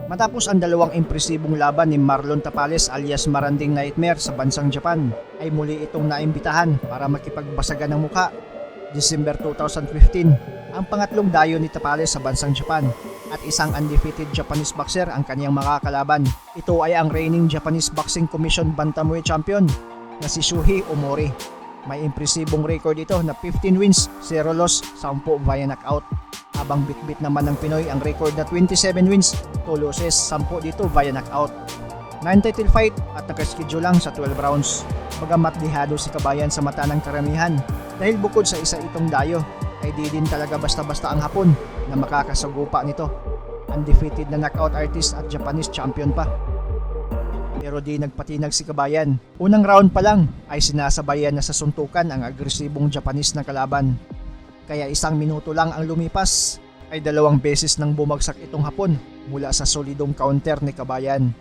Matapos ang dalawang impresibong laban ni Marlon Tapales alias Maranding Nightmare sa bansang Japan, ay muli itong naimbitahan para makipagbasagan ng muka. December 2015, ang pangatlong dayo ni Tapales sa bansang Japan at isang undefeated Japanese boxer ang kanyang makakalaban. Ito ay ang reigning Japanese Boxing Commission Bantamweight Champion na si Shuhei Omori. May impresibong record ito na 15 wins, 0 loss, 10 via knockout. Habang bitbit naman ng Pinoy ang record na 27 wins, 2 losses, 10 dito via knockout. 9 title fight at nakaschedule lang sa 12 rounds. Bagamat lihado si Kabayan sa mata ng karamihan dahil bukod sa isa itong dayo ay di din talaga basta-basta ang Hapon na makakasagupa nito. Undefeated na knockout artist at Japanese champion pa. Pero di nagpatinag si Kabayan. Unang round pa lang ay sinasabayan na sa suntukan ang agresibong Japanese na kalaban. Kaya 1 minuto lang ang lumipas ay 2 beses nang bumagsak itong Hapon mula sa solidong counter ni Kabayan.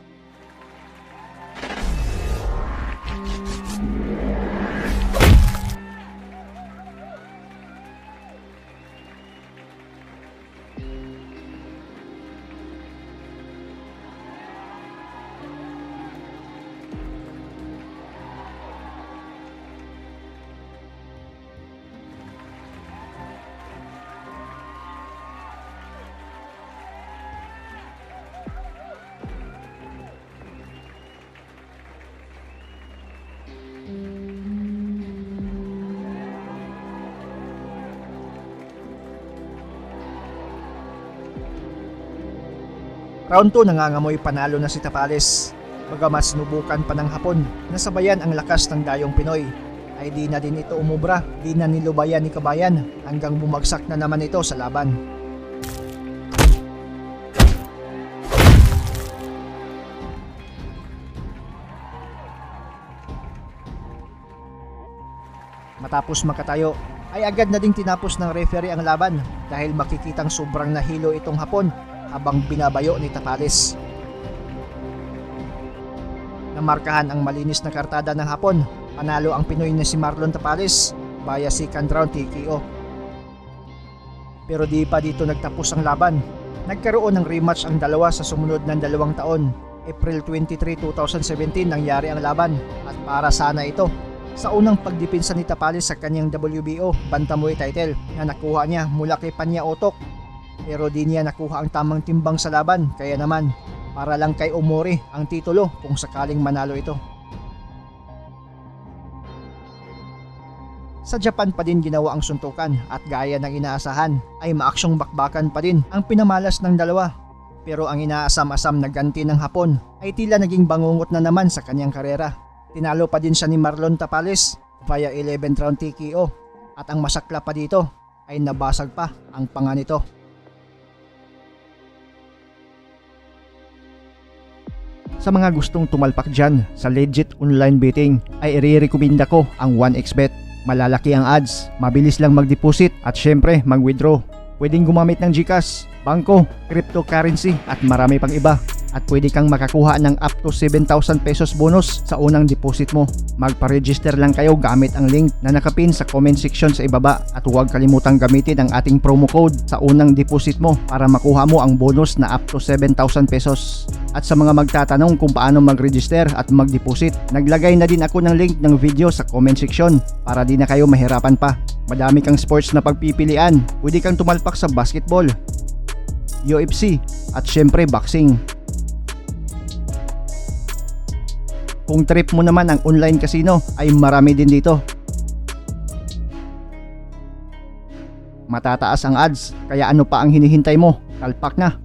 Round 2 nangangamoy panalo na si Tapales. Bagamat sinubukan pa ng Hapon na sabayan ang lakas ng dayong Pinoy, ay di na din ito umubra, di na nilubayan ni Kabayan hanggang bumagsak na naman ito sa laban. Matapos makatayo, ay agad na ding tinapos ng referee ang laban dahil makikitang sobrang nahilo itong Hapon habang binabayo ni Tapales. Namarkahan ang malinis na kartada ng Hapon. Panalo ang Pinoy na si Marlon Tapales via second round TKO. Pero di pa dito nagtapos ang laban. Nagkaroon ng rematch ang dalawa sa sumunod ng 2 taon. April 23, 2017 nangyari ang laban at para sana ito sa unang pagdipinsa ni Tapales sa kanyang WBO Bantamweight title na nakuha niya mula kay Panya Otok. Pero di niya nakuha ang tamang timbang sa laban, kaya naman para lang kay Omori ang titulo kung sakaling manalo ito. Sa Japan pa din ginawa ang suntukan at gaya ng inaasahan ay maaksyong bakbakan pa din ang pinamalas ng dalawa. Pero ang inaasam-asam na ganti ng Hapon ay tila naging bangungot na naman sa kanyang karera. Tinalo pa din siya ni Marlon Tapales via 11th round TKO at ang masakla pa dito ay nabasag pa ang panga nito. Sa mga gustong tumalpak dyan sa legit online betting ay i-recommenda ko ang 1xBet. Malalaki ang odds, mabilis lang mag-deposit at syempre mag-withdraw. Pwedeng gumamit ng GCash, bangko, cryptocurrency at marami pang iba. At pwede kang makakuha ng up to 7,000 pesos bonus sa unang deposit mo. Magpa-register lang kayo gamit ang link na nakapin sa comment section sa ibaba at huwag kalimutang gamitin ang ating promo code sa unang deposit mo para makuha mo ang bonus na up to 7,000 pesos. At sa mga magtatanong kung paano mag-register at mag-deposit, naglagay na din ako ng link ng video sa comment section para di na kayo mahirapan pa. Madami kang sports na pagpipilian. Pwede kang tumalpak sa basketball, UFC at syempre boxing. Kung trip mo naman ang online casino ay marami din dito. Matataas ang odds, kaya ano pa ang hinihintay mo? Talpak na!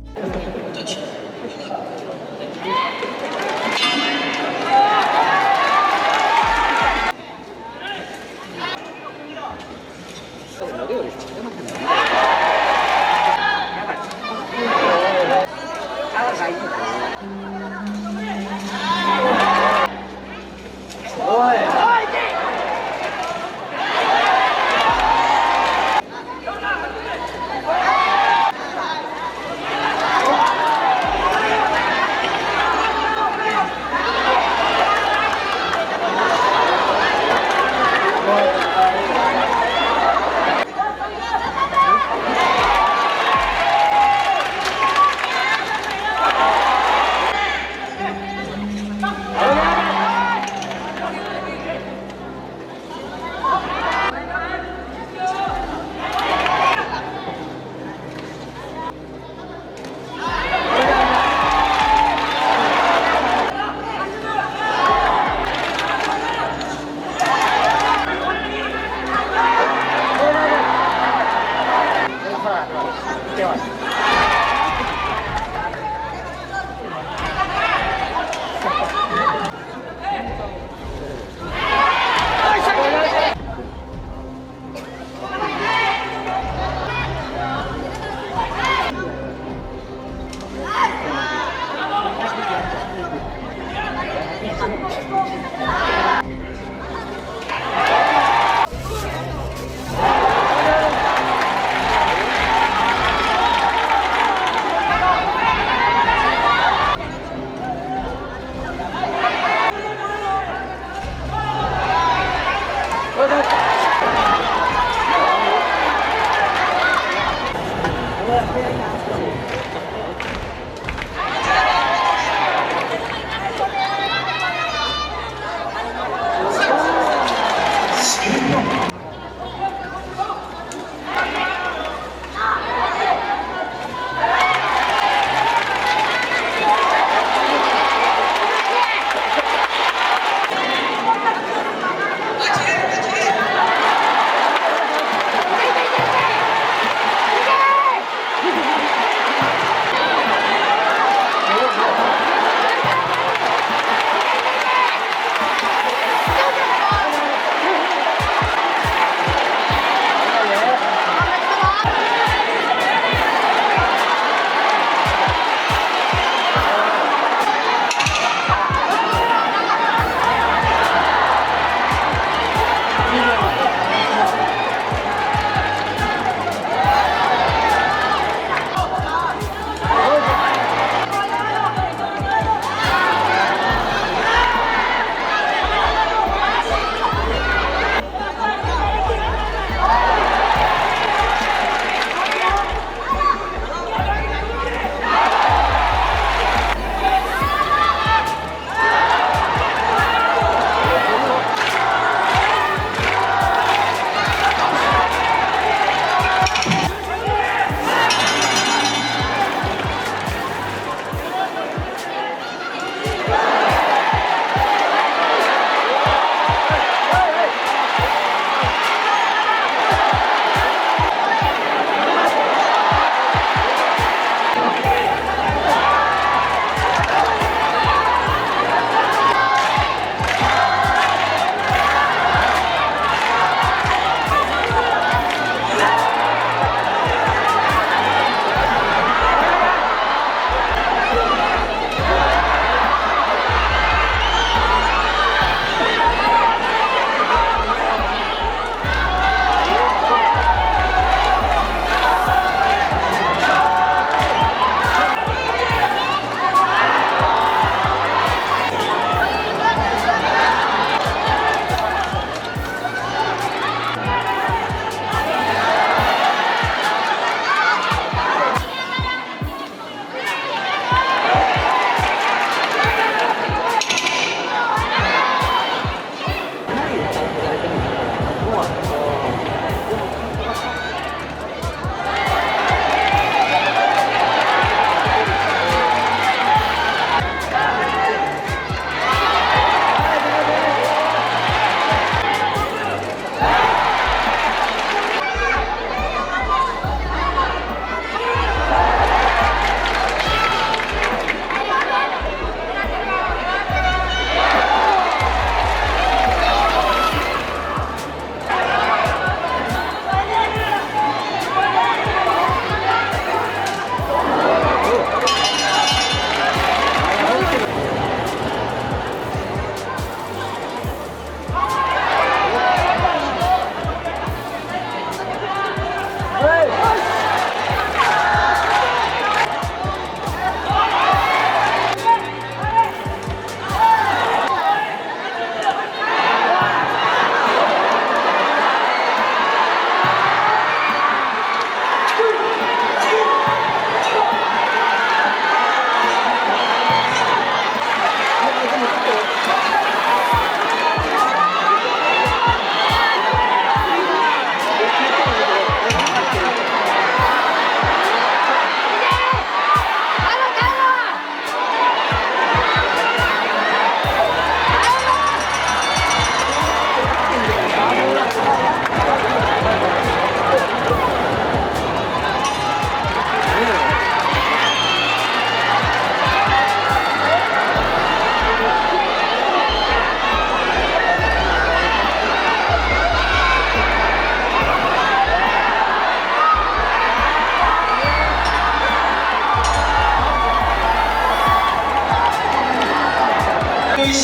Hi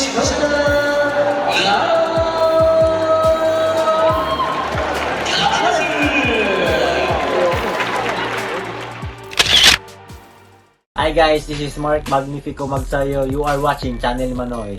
guys, this is Mark Magnifico Magsayo. You are watching Channel Manoy.